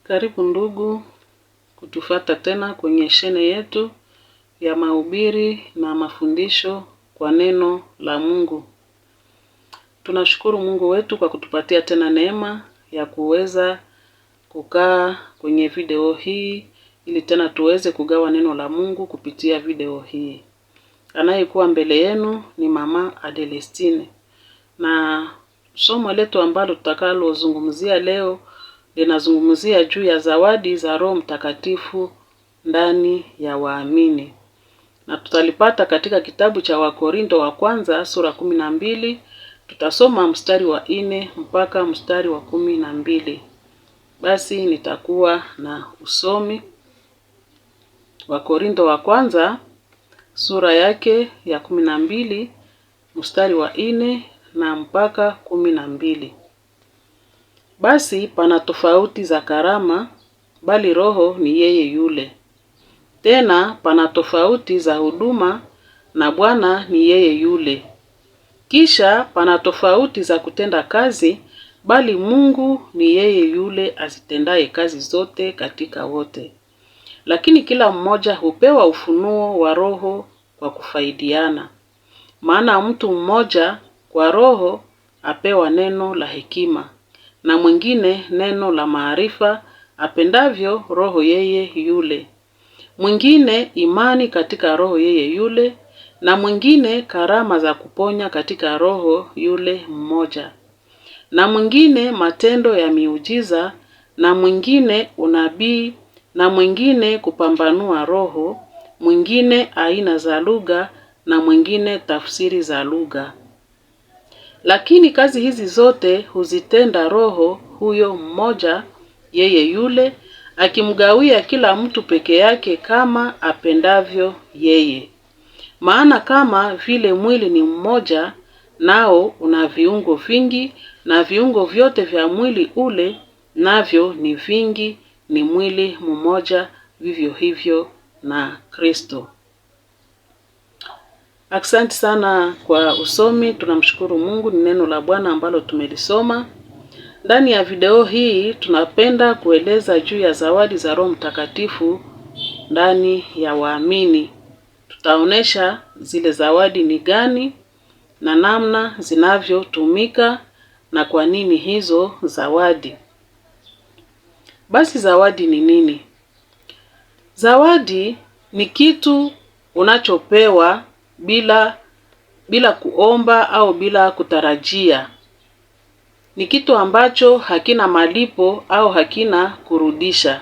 Karibu ndugu kutufata tena kwenye shene yetu ya mahubiri na mafundisho kwa neno la Mungu. Tunashukuru Mungu wetu kwa kutupatia tena neema ya kuweza kukaa kwenye video hii ili tena tuweze kugawa neno la Mungu kupitia video hii. Anayekuwa mbele yenu ni Mama Adelestine. Na somo letu ambalo tutakalozungumzia leo linazungumzia juu ya zawadi za Roho Mtakatifu ndani ya waamini. Na tutalipata katika kitabu cha Wakorintho wa kwanza sura 12, tutasoma mstari wa 4 mpaka mstari wa 12. Basi nitakuwa na usomi. Wakorintho wa kwanza sura yake ya 12 mstari wa 4 na mpaka 12. Basi pana tofauti za karama, bali Roho ni yeye yule. Tena pana tofauti za huduma, na Bwana ni yeye yule. Kisha pana tofauti za kutenda kazi, bali Mungu ni yeye yule azitendaye kazi zote katika wote. Lakini kila mmoja hupewa ufunuo wa Roho kwa kufaidiana. Maana mtu mmoja kwa Roho apewa neno la hekima, na mwingine neno la maarifa apendavyo Roho yeye yule. Mwingine imani katika Roho yeye yule, na mwingine karama za kuponya katika Roho yule mmoja. Na mwingine matendo ya miujiza, na mwingine unabii, na mwingine kupambanua roho, mwingine aina za lugha, na mwingine tafsiri za lugha. Lakini kazi hizi zote huzitenda Roho huyo mmoja yeye yule, akimgawia kila mtu peke yake kama apendavyo yeye. Maana kama vile mwili ni mmoja, nao una viungo vingi, na viungo vyote vya mwili ule navyo ni vingi, ni mwili mmoja, vivyo hivyo na Kristo. Asante sana kwa usomi. Tunamshukuru Mungu, ni neno la Bwana ambalo tumelisoma. Ndani ya video hii tunapenda kueleza juu ya zawadi za Roho Mtakatifu ndani ya waamini. Tutaonesha zile zawadi ni gani na namna zinavyotumika na kwa nini hizo zawadi. Basi zawadi ni nini? Zawadi ni kitu unachopewa bila kuomba au bila kutarajia. Ni kitu ambacho hakina malipo au hakina kurudisha.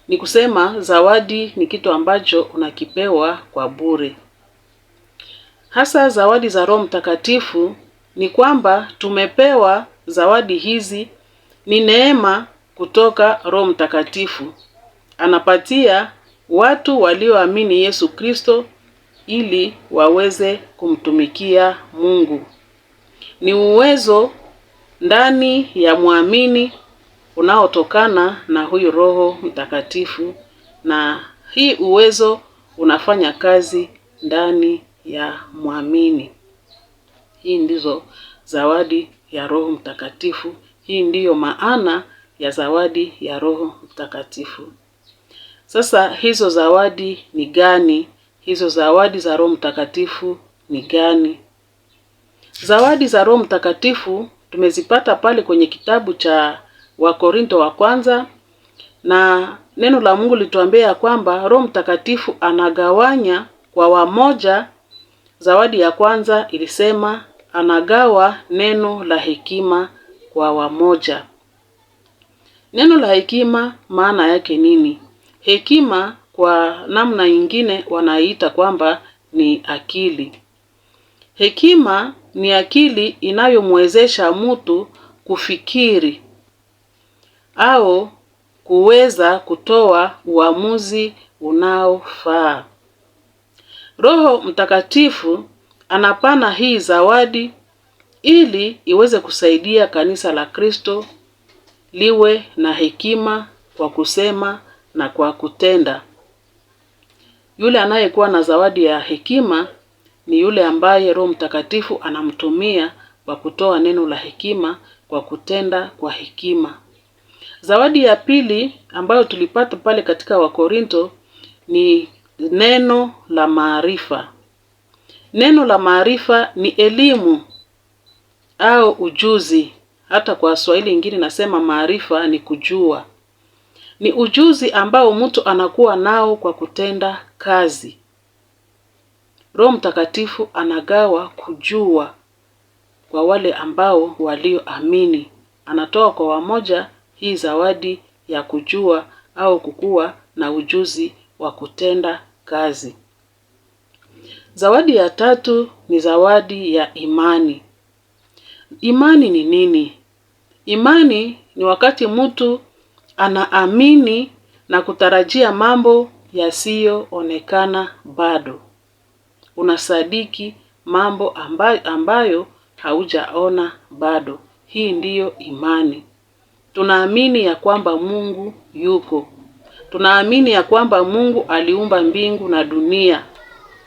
Ni kusema zawadi ni kitu ambacho unakipewa kwa bure. Hasa zawadi za Roho Mtakatifu ni kwamba tumepewa zawadi hizi, ni neema kutoka Roho Mtakatifu. Anapatia watu walioamini Yesu Kristo ili waweze kumtumikia Mungu. Ni uwezo ndani ya muamini unaotokana na huyu Roho Mtakatifu, na hii uwezo unafanya kazi ndani ya muamini. Hii ndizo zawadi ya Roho Mtakatifu. Hii ndiyo maana ya zawadi ya Roho Mtakatifu. Sasa hizo zawadi ni gani? Hizo zawadi za Roho Mtakatifu ni gani? Zawadi za Roho Mtakatifu tumezipata pale kwenye kitabu cha Wakorintho wa kwanza, na neno la Mungu lituambia kwamba Roho Mtakatifu anagawanya kwa wamoja. Zawadi ya kwanza ilisema anagawa neno la hekima kwa wamoja. Neno la hekima maana yake nini? Hekima kwa namna nyingine wanaita kwamba ni akili. Hekima ni akili inayomwezesha mtu kufikiri au kuweza kutoa uamuzi unaofaa. Roho Mtakatifu anapana hii zawadi ili iweze kusaidia kanisa la Kristo liwe na hekima kwa kusema na kwa kutenda. Yule anayekuwa na zawadi ya hekima ni yule ambaye Roho Mtakatifu anamtumia kwa kutoa neno la hekima, kwa kutenda kwa hekima. Zawadi ya pili ambayo tulipata pale katika Wakorinto ni neno la maarifa. Neno la maarifa ni elimu au ujuzi. Hata kwa Swahili ingine nasema maarifa ni kujua. Ni ujuzi ambao mtu anakuwa nao kwa kutenda kazi. Roho Mtakatifu anagawa kujua kwa wale ambao walioamini. Anatoa kwa wamoja hii zawadi ya kujua au kukua na ujuzi wa kutenda kazi. Zawadi ya tatu ni zawadi ya imani. Imani ni nini? Imani ni wakati mtu anaamini na kutarajia mambo yasiyoonekana bado. Unasadiki mambo ambayo haujaona bado. Hii ndiyo imani. Tunaamini ya kwamba Mungu yuko. Tunaamini ya kwamba Mungu aliumba mbingu na dunia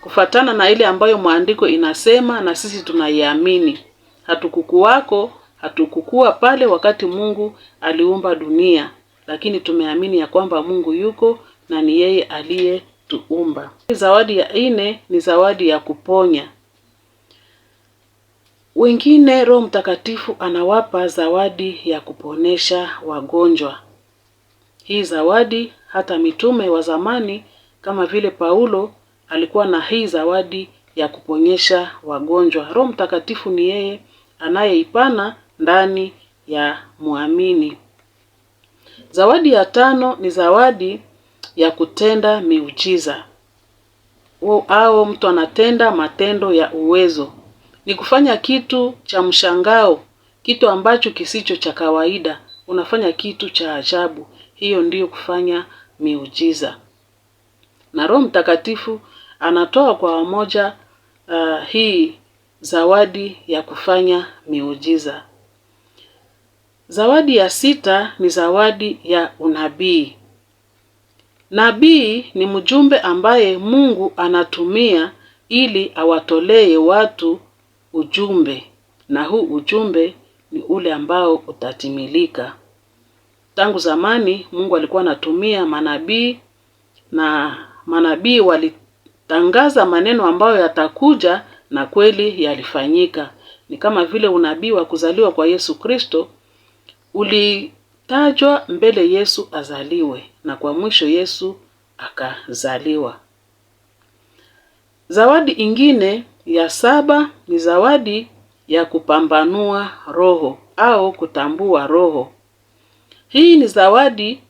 kufuatana na ile ambayo maandiko inasema, na sisi tunaiamini. Hatukukuwa pale wakati Mungu aliumba dunia, lakini tumeamini ya kwamba Mungu yuko na ni yeye aliyetuumba. Zawadi ya 4 ni zawadi ya kuponya. Wengine Roho Mtakatifu anawapa zawadi ya kuponesha wagonjwa. Hii zawadi hata mitume wa zamani kama vile Paulo alikuwa na hii zawadi ya kuponyesha wagonjwa. Roho Mtakatifu ni yeye anayeipana ndani ya muamini. Zawadi ya 5 ni zawadi ya kutenda miujiza. Au mtu anatenda matendo ya uwezo. Ni kufanya kitu cha mshangao, kitu ambacho kisicho cha kawaida. Unafanya kitu cha ajabu. Hiyo ndiyo kufanya miujiza. Na Roho Mtakatifu anatoa kwa wamoja hii zawadi ya kufanya miujiza. Zawadi ya 6 ni zawadi ya unabii. Nabii ni mjumbe ambaye Mungu anatumia ili awatolee watu ujumbe. Na huu ujumbe ni ule ambao utatimilika. Tangu zamani Mungu alikuwa anatumia manabii, na manabii walitangaza maneno ambayo yatakuja na kweli yalifanyika. Ni kama vile unabii wa kuzaliwa kwa Yesu Kristo ulitajwa mbele Yesu azaliwe, na kwa mwisho Yesu akazaliwa. Zawadi ingine ya 7 ni zawadi ya kupambanua roho au kutambua roho. Hii ni zawadi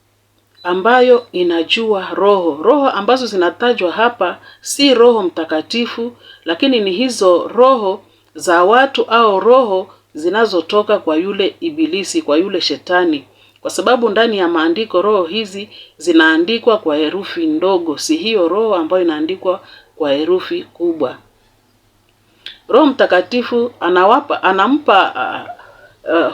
ambayo inajua roho. Roho ambazo zinatajwa hapa si Roho Mtakatifu, lakini ni hizo roho za watu au roho zinazotoka kwa yule ibilisi, kwa yule shetani. Kwa sababu ndani ya maandiko roho hizi zinaandikwa kwa herufi ndogo, si hiyo roho ambayo inaandikwa kwa herufi kubwa. Roho Mtakatifu anampa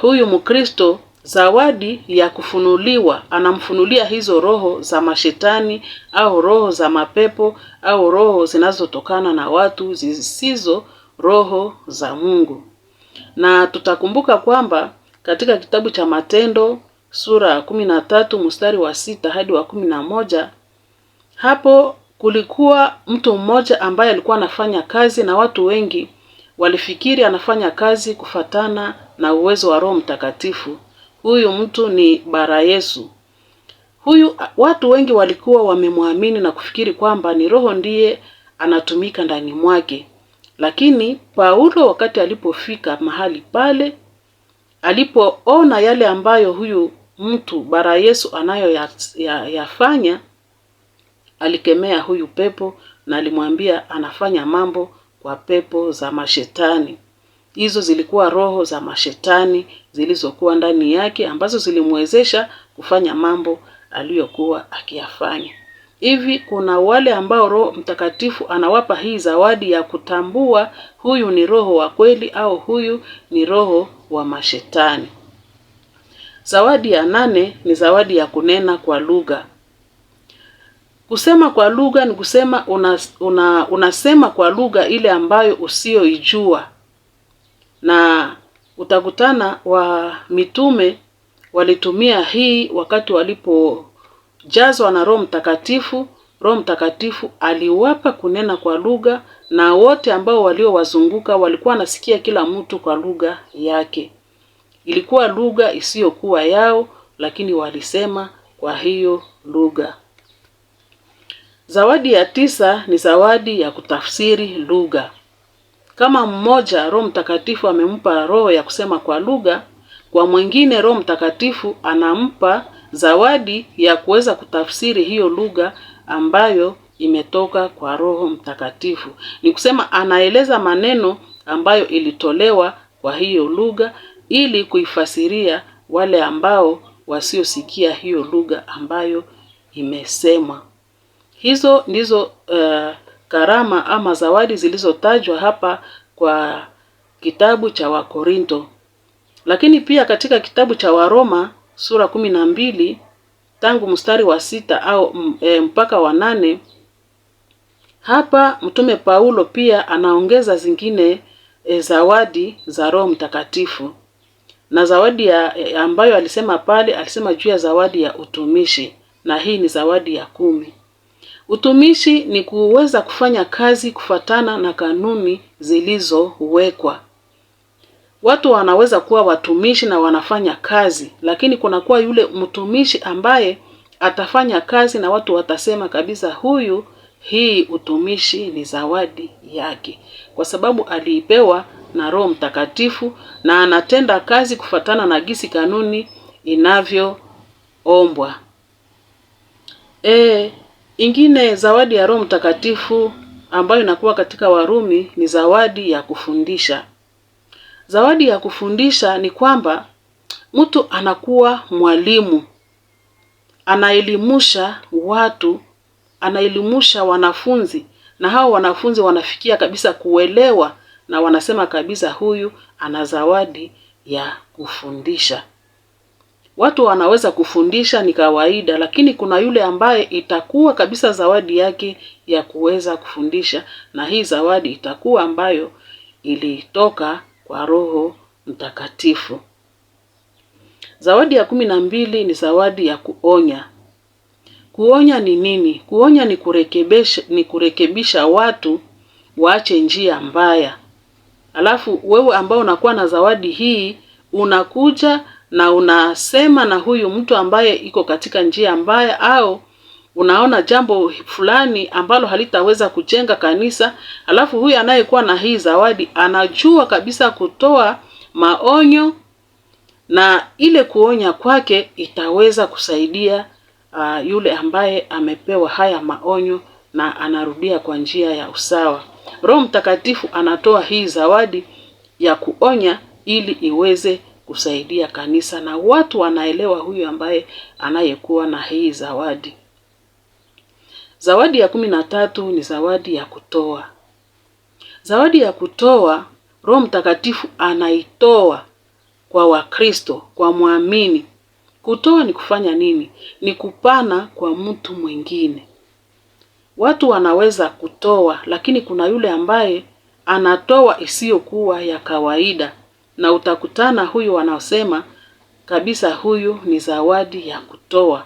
huyu Mkristo zawadi ya kufunuliwa. Anamfunulia hizo roho za mashetani au roho za mapepo au roho zinazotokana na watu zisizo roho za Mungu. Na tutakumbuka kwamba katika kitabu cha Matendo sura 13 mstari wa 6 hadi wa 11, hapo kulikuwa mtu mmoja ambaye alikuwa anafanya kazi, na watu wengi walifikiri anafanya kazi kufatana na uwezo wa Roho Mtakatifu. Huyu mtu ni Barayesu. Huyu watu wengi walikuwa wamemwamini na kufikiri kwamba ni Roho ndiye anatumika ndani mwake. Lakini Paulo wakati alipofika mahali pale, alipoona yale ambayo huyu mtu Barayesu anayoyafanya, alikemea huyu pepo na alimwambia anafanya mambo kwa pepo za mashetani. Hizo zilikuwa roho za mashetani zilizokuwa ndani yake ambazo zilimwezesha kufanya mambo aliyokuwa akiyafanya. Hivi kuna wale ambao Roho Mtakatifu anawapa hii zawadi ya kutambua huyu ni roho wa kweli au huyu ni roho wa mashetani. Zawadi ya 8 ni zawadi ya kunena kwa lugha. Kusema kwa lugha ni kusema unasema kwa lugha ile ambayo usioijua. Na utakutana wa mitume walitumia hii wakati walipojazwa na Roho Mtakatifu. Roho Mtakatifu aliwapa kunena kwa lugha, na wote ambao waliowazunguka walikuwa nasikia kila mtu kwa lugha yake. Ilikuwa lugha isiyokuwa yao, lakini walisema kwa hiyo lugha. Zawadi ya 9 ni zawadi ya kutafsiri lugha. Kama mmoja Roho Mtakatifu amempa roho ya kusema kwa lugha, kwa mwingine Roho Mtakatifu anampa zawadi ya kuweza kutafsiri hiyo lugha ambayo imetoka kwa Roho Mtakatifu. Ni kusema anaeleza maneno ambayo ilitolewa kwa hiyo lugha ili kuifasiria wale ambao wasiosikia hiyo lugha ambayo imesemwa. Hizo ndizo karama ama zawadi zilizotajwa hapa kwa kitabu cha Wakorinto. Lakini pia katika kitabu cha Waroma sura 12 tangu mstari wa 6 au mpaka wa 8, hapa mtume Paulo pia anaongeza zingine zawadi za Roho Mtakatifu. Na zawadi ambayo alisema pale, alisema juu ya zawadi ya utumishi, na hii ni zawadi ya 10. Utumishi ni kuweza kufanya kazi kufatana na kanuni zilizowekwa. Watu wanaweza kuwa watumishi na wanafanya kazi, lakini kunakuwa yule mtumishi ambaye atafanya kazi na watu watasema kabisa hii utumishi ni zawadi yake, kwa sababu aliipewa na Roho Mtakatifu na anatenda kazi kufatana na gisi kanuni inavyoombwa. Ingine zawadi ya Roho Mtakatifu ambayo inakuwa katika Warumi ni zawadi ya kufundisha. Zawadi ya kufundisha ni kwamba mtu anakuwa mwalimu, anaelimusha watu, anaelimusha wanafunzi, na hao wanafunzi wanafikia kabisa kuelewa na wanasema kabisa huyu ana zawadi ya kufundisha. Watu wanaweza kufundisha ni kawaida, lakini kuna yule ambaye itakuwa kabisa zawadi yake ya kuweza kufundisha, na hii zawadi itakuwa ambayo ilitoka kwa Roho Mtakatifu. Zawadi ya 12 ni zawadi ya kuonya. Kuonya ni nini? Kuonya ni kurekebisha watu waache njia mbaya. Alafu wewe ambao unakuwa na zawadi hii, unakuja na unasema na huyu mtu ambaye iko katika njia mbaya, au unaona jambo fulani ambalo halitaweza kujenga kanisa, alafu huyu anayekuwa na hii zawadi anajua kabisa kutoa maonyo, na ile kuonya kwake itaweza kusaidia yule ambaye amepewa haya maonyo na anarudia kwa njia ya usawa. Roho Mtakatifu anatoa hii zawadi ya kuonya ili iweze kusaidia kanisa, na watu wanaelewa huyu ambaye anayekuwa na hii zawadi. Zawadi ya 13 ni zawadi ya kutoa. Zawadi ya kutoa, Roho Mtakatifu anaitoa kwa Wakristo, kwa muamini. Kutoa ni kufanya nini? Ni kupana kwa mtu mwingine. Watu wanaweza kutoa, lakini kuna yule ambaye anatoa isiyokuwa ya kawaida, na utakutana huyu wanaosema kabisa huyu ni zawadi ya kutoa.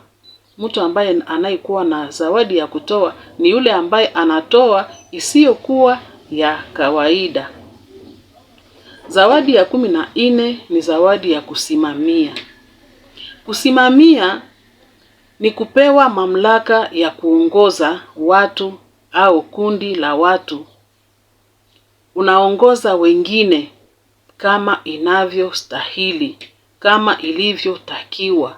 Mtu ambaye anayekuwa na zawadi ya kutoa ni yule ambaye anatoa isiyokuwa ya kawaida. Zawadi ya 14 ni zawadi ya kusimamia. Kusimamia ni kupewa mamlaka ya kuongoza watu au kundi la watu. Unaongoza wengine kama inavyostahili, kama ilivyotakiwa.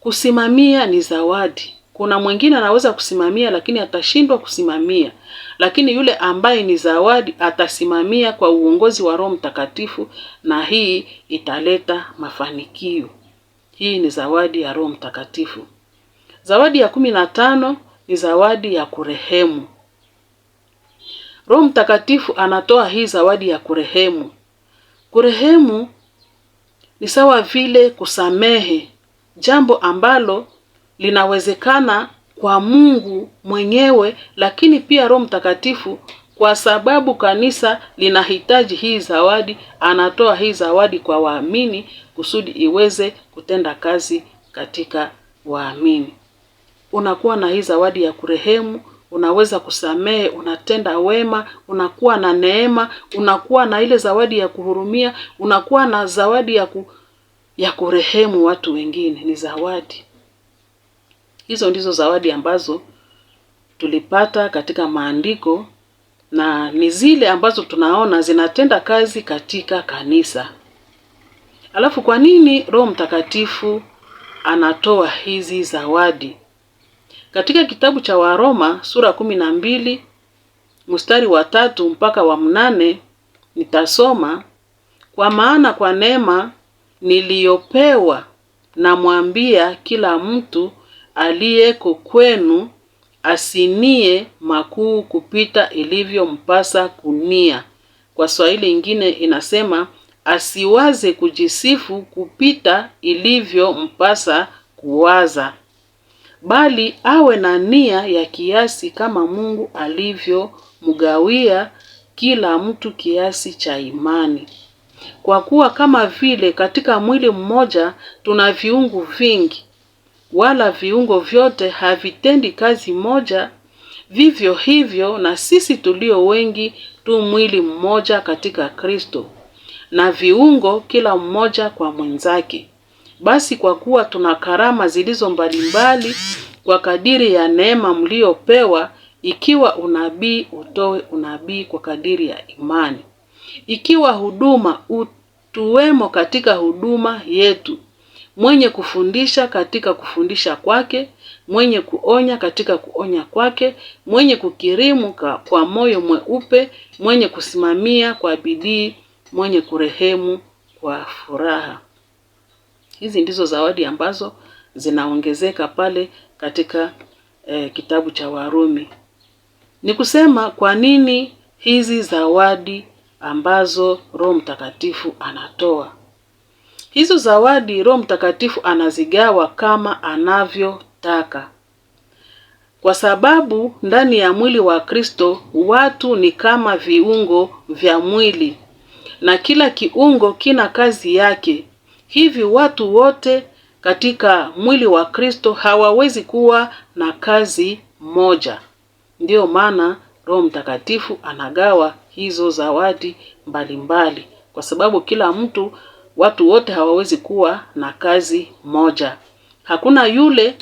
Kusimamia ni zawadi. Kuna mwingine anaweza kusimamia lakini atashindwa kusimamia, lakini yule ambaye ni zawadi atasimamia kwa uongozi wa Roho Mtakatifu, na hii italeta mafanikio. Hii ni zawadi ya Roho Mtakatifu. Zawadi ya 15 ni zawadi ya kurehemu. Roho Mtakatifu anatoa hii zawadi ya kurehemu. Kurehemu ni sawa vile kusamehe, jambo ambalo linawezekana kwa Mungu mwenyewe, lakini pia Roho Mtakatifu, kwa sababu kanisa linahitaji hii zawadi, anatoa hii zawadi kwa waamini kusudi iweze kutenda kazi katika waamini. Unakuwa na hii zawadi ya kurehemu, unaweza kusamehe, unatenda wema, unakuwa na neema, unakuwa na ile zawadi ya kuhurumia, unakuwa na zawadi ya kurehemu watu wengine. Ni zawadi. Hizo ndizo zawadi ambazo tulipata katika maandiko, na ni zile ambazo tunaona zinatenda kazi katika kanisa. Alafu kwa nini Roho Mtakatifu anatoa hizi zawadi? Katika kitabu cha Waroma sura 12 mstari wa 3 mpaka wa 8 nitasoma: kwa maana kwa neema niliyopewa namwambia kila mtu aliyeko kwenu asinie makuu kupita ilivyompasa kunia. Kwa Swahili ingine inasema asiwaze kujisifu kupita ilivyompasa kuwaza, bali awe na nia ya kiasi kama Mungu alivyomgawia kila mtu kiasi cha imani. Kwa kuwa kama vile katika mwili mmoja tuna viungo vingi, wala viungo vyote havitendi kazi moja, vivyo hivyo na sisi tulio wengi tu mwili mmoja katika Kristo, na viungo kila mmoja kwa mwenzake. Basi kwa kuwa tuna karama zilizo mbalimbali kwa kadiri ya neema mliopewa, ikiwa unabii, utoe unabii kwa kadiri ya imani. Ikiwa huduma, utuwemo katika huduma yetu. Mwenye kufundisha katika kufundisha kwake, mwenye kuonya katika kuonya kwake, mwenye kukirimu kwa moyo mweupe, mwenye kusimamia kwa bidii, mwenye kurehemu kwa furaha. Hizi ndizo zawadi ambazo zinaongezeka pale katika kitabu cha Warumi. Ni kusema kwa nini hizi zawadi ambazo Roho Mtakatifu anatoa. Hizo zawadi Roho Mtakatifu anazigawa kama anavyotaka. Kwa sababu ndani ya mwili wa Kristo watu ni kama viungo vya mwili, na kila kiungo kina kazi yake. Hivi watu wote katika mwili wa Kristo hawawezi kuwa na kazi moja. Ndiyo maana Roho Mtakatifu anagawa hizo zawadi mbalimbali, kwa sababu kila mtu, watu wote hawawezi kuwa na kazi moja. Hakuna yule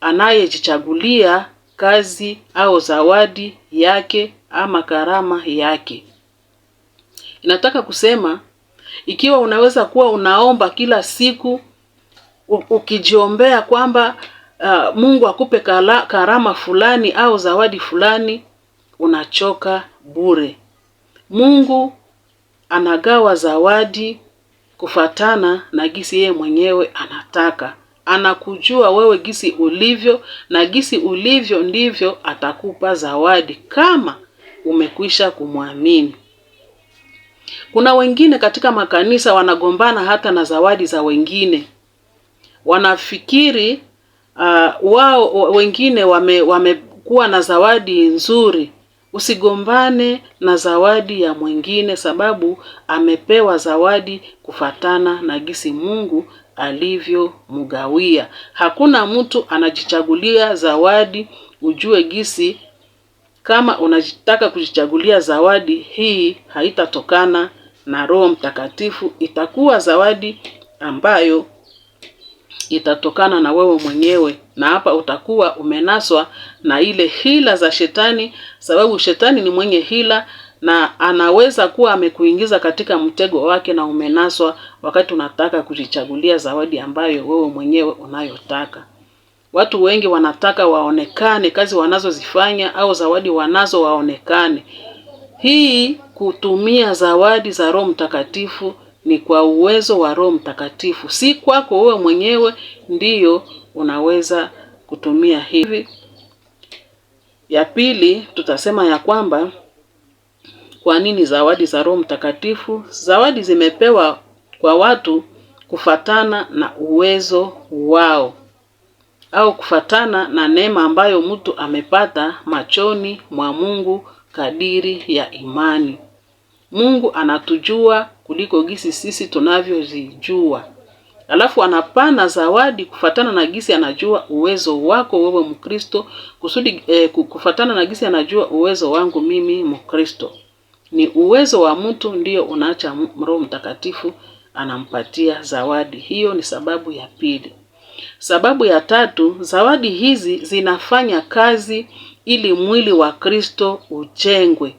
anayejichagulia kazi au zawadi yake ama karama yake. Inataka kusema, ikiwa unaweza kuwa unaomba kila siku ukijiombea kwamba Mungu akupe karama fulani au zawadi fulani, unachoka bure. Mungu anagawa zawadi kufatana na gisi yeye mwenyewe anataka. Anakujua wewe gisi ulivyo, na gisi ulivyo ndivyo atakupa zawadi kama umekwisha kumwamini. Kuna wengine katika makanisa wanagombana hata na zawadi za wengine. Wanafikiri wao wengine wamekuwa na zawadi nzuri. Usigombane na zawadi ya mwingine, sababu amepewa zawadi kufatana na gisi Mungu alivyomgawia. Hakuna mtu anajichagulia zawadi. Ujue gisi kama unajitaka kujichagulia zawadi hii, haitatokana na Roho Mtakatifu. Itakuwa zawadi ambayo itatokana na wewe mwenyewe, na hapa utakuwa umenaswa na ile hila za shetani, sababu shetani ni mwenye hila na anaweza kuwa amekuingiza katika mtego wake na umenaswa wakati unataka kujichagulia zawadi ambayo wewe mwenyewe unayotaka. Watu wengi wanataka waonekane kazi wanazozifanya au zawadi wanazo waonekane. Hii kutumia zawadi za Roho Mtakatifu ni kwa uwezo wa Roho Mtakatifu. Si kwako wewe mwenyewe ndiyo unaweza kutumia hivi. Ya pili tutasema ya kwamba kwa nini zawadi za Roho Mtakatifu? Zawadi zimepewa kwa watu kufatana na uwezo wao, au kufatana na neema ambayo mtu amepata machoni mwa Mungu kadiri ya imani. Mungu anatujua kuliko gisi sisi tunavyozijua. Alafu anapana zawadi kufatana na gisi anajua uwezo wako wewe Mkristo, kusudi kufatana na gisi anajua uwezo wangu mimi Mkristo. Ni uwezo wa mtu ndio unaacha Roho Mtakatifu anampatia zawadi. Hiyo ni sababu ya pili. Sababu ya tatu, zawadi hizi zinafanya kazi ili mwili wa Kristo ujengwe.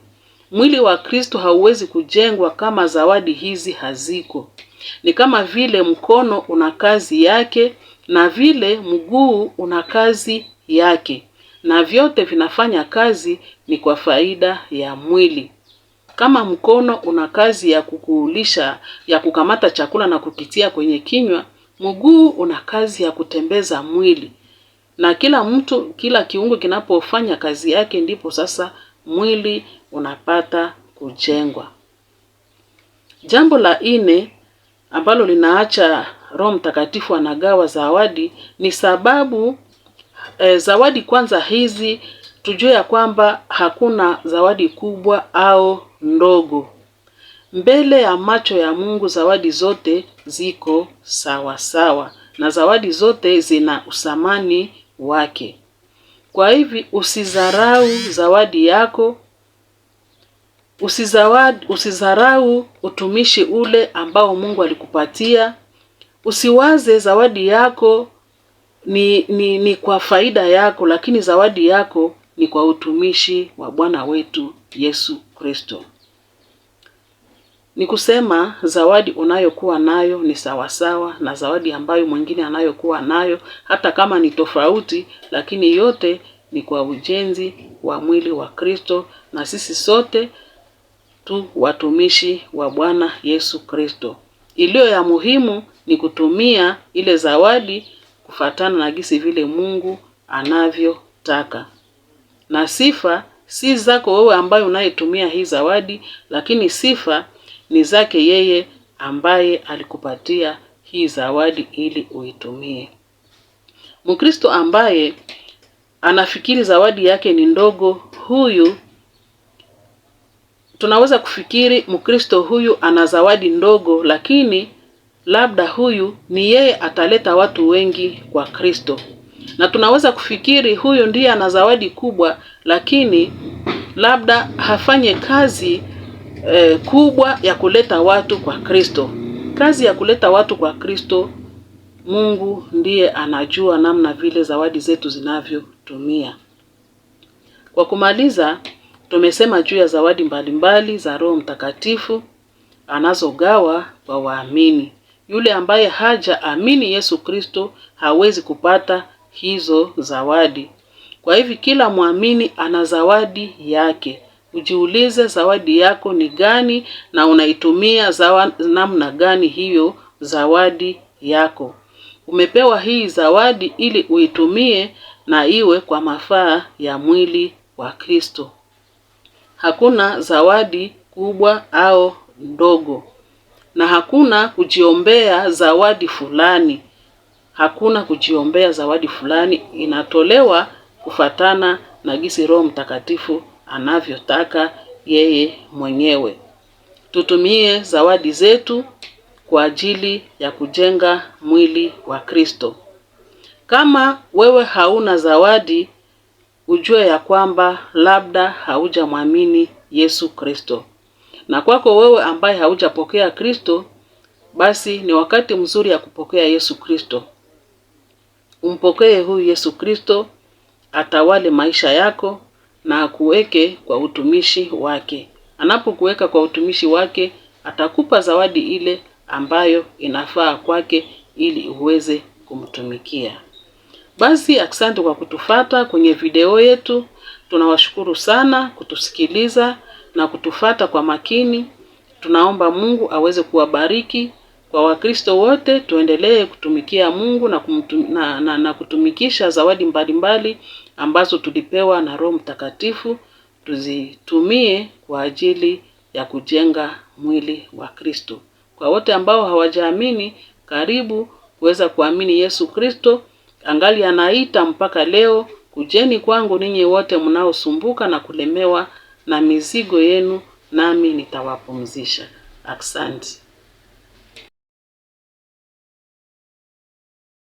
Mwili wa Kristo hauwezi kujengwa kama zawadi hizi haziko. Ni kama vile mkono una kazi yake na vile mguu una kazi yake, na vyote vinafanya kazi ni kwa faida ya mwili. Kama mkono una kazi ya kukulisha, ya kukamata chakula na kukitia kwenye kinywa, mguu una kazi ya kutembeza mwili. Na kila kiungo kinapofanya kazi yake, ndipo sasa mwili unapata kujengwa. Jambo la 4 ambalo linaacha Roho Mtakatifu anagawa zawadi ni sababu zawadi kwanza hizi tujue ya kwamba hakuna zawadi kubwa au ndogo. Mbele ya macho ya Mungu zawadi zote ziko sawa sawa, na zawadi zote zina usamani wake. Kwa hivi usizarau zawadi yako, usizarau utumishi ule ambao Mungu alikupatia. Usiwaze zawadi yako ni kwa faida yako, lakini zawadi yako ni kwa utumishi wa Bwana wetu Yesu Kristo. Ni kusema zawadi unayokuwa nayo ni sawasawa na zawadi ambayo mwingine anayokuwa nayo, hata kama ni tofauti, lakini yote ni kwa ujenzi wa mwili wa Kristo, na sisi sote tu watumishi wa Bwana Yesu Kristo. Iliyo ya muhimu ni kutumia ile zawadi kufatana na gisi vile Mungu anavyotaka. Na sifa si zako wewe ambaye unayetumia hii zawadi, lakini sifa ni zake yeye ambaye alikupatia hii zawadi ili uitumie. Mkristo ambaye anafikiri zawadi yake ni ndogo, huyu tunaweza kufikiri Mkristo huyu ana zawadi ndogo, lakini labda huyu ni yeye ataleta watu wengi kwa Kristo. Na tunaweza kufikiri huyu ndiye ana zawadi kubwa, lakini labda hafanye kazi kubwa ya kuleta watu kwa Kristo. Kazi ya kuleta watu kwa Kristo, Mungu ndiye anajua namna vile zawadi zetu zinavyotumia. Kwa kumaliza, tumesema juu ya zawadi mbalimbali za Roho Mtakatifu anazogawa kwa waamini. Yule ambaye hajaamini Yesu Kristo hawezi kupata hizo zawadi. Kwa hivi kila muamini ana zawadi yake. Ujiulize zawadi yako ni gani na unaitumia namna gani hiyo zawadi yako. Umepewa hii zawadi ili uitumie na iwe kwa mafaa ya mwili wa Kristo. Hakuna zawadi kubwa au ndogo, na hakuna kujiombea zawadi fulani. Hakuna kujiombea zawadi fulani, inatolewa kufatana na gisi Roho Mtakatifu anavyotaka yeye mwenyewe. Tutumie zawadi zetu kwa ajili ya kujenga mwili wa Kristo. Kama wewe hauna zawadi, ujue ya kwamba labda haujamwamini Yesu Kristo. Na kwako wewe ambaye haujapokea Kristo, basi ni wakati mzuri ya kupokea Yesu Kristo. Umpokee huyu Yesu Kristo, atawale maisha yako na akuweke kwa utumishi wake. Anapokuweka kwa utumishi wake, atakupa zawadi ile ambayo inafaa kwake ili uweze kumtumikia. Basi asante kwa kutufata kwenye video yetu. Tunawashukuru sana kutusikiliza na kutufata kwa makini. Tunaomba Mungu aweze kuwabariki. Kwa Wakristo wote tuendelee kutumikia Mungu na kutumikisha zawadi mbalimbali ambazo tulipewa na Roho Mtakatifu. Tuzitumie kwa ajili ya kujenga mwili wa Kristo. Kwa wote ambao hawajaamini, karibu kuweza kuamini Yesu Kristo. Angali anaita mpaka leo, kujeni kwangu ninyi wote mnaosumbuka na kulemewa na mizigo yenu, nami nitawapumzisha. Asante.